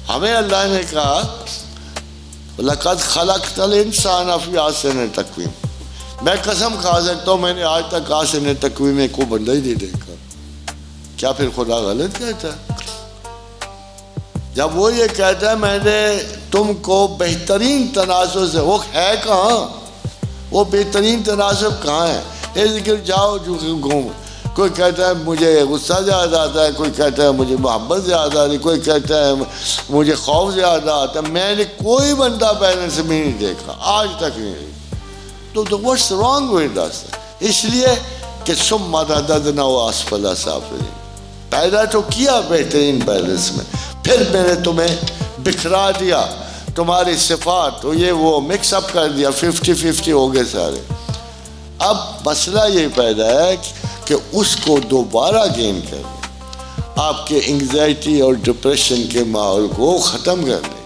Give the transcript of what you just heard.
ہمیں اللہ نے کہا لَقَدْ خَلَقْتَ الْإِنسَانَ فِي أَحْسَنِ تَقْوِيمٍ، میں قسم کھا سکتا ہوں میں نے آج تک احسن تقویم میں کوئی بندہ ہی نہیں دیکھا. کیا پھر خدا غلط کہتا ہے؟ جب وہ یہ کہتا ہے میں نے تم کو بہترین تناسب سے، وہ ہے کہاں؟ وہ بہترین تناسب کہاں ہے؟ اے ذکر جاؤ جو گھوم، کوئی کہتا ہے مجھے غصہ زیادہ آتا ہے، کوئی کہتا ہے مجھے محبت زیادہ آتی ہے، کوئی کہتا ہے مجھے خوف زیادہ آتا ہے. میں نے کوئی بندہ بیلنس میں نہیں دیکھا آج تک نہیں. تو واٹس رانگ ود اس؟ اس لیے کہ ثم رددناہ اسفل سافلین، پیدا تو کیا بہترین بیلنس میں، پھر میں نے تمہیں بکھرا دیا، تمہاری صفات تو یہ وہ مکس اپ کر دیا، 50-50 ہو گئے سارے. اب مسئلہ یہ پیدا ہے کہ اس کو دوبارہ گین کرنا، آپ کے انگزائٹی اور ڈپریشن کے ماحول کو ختم کرنے.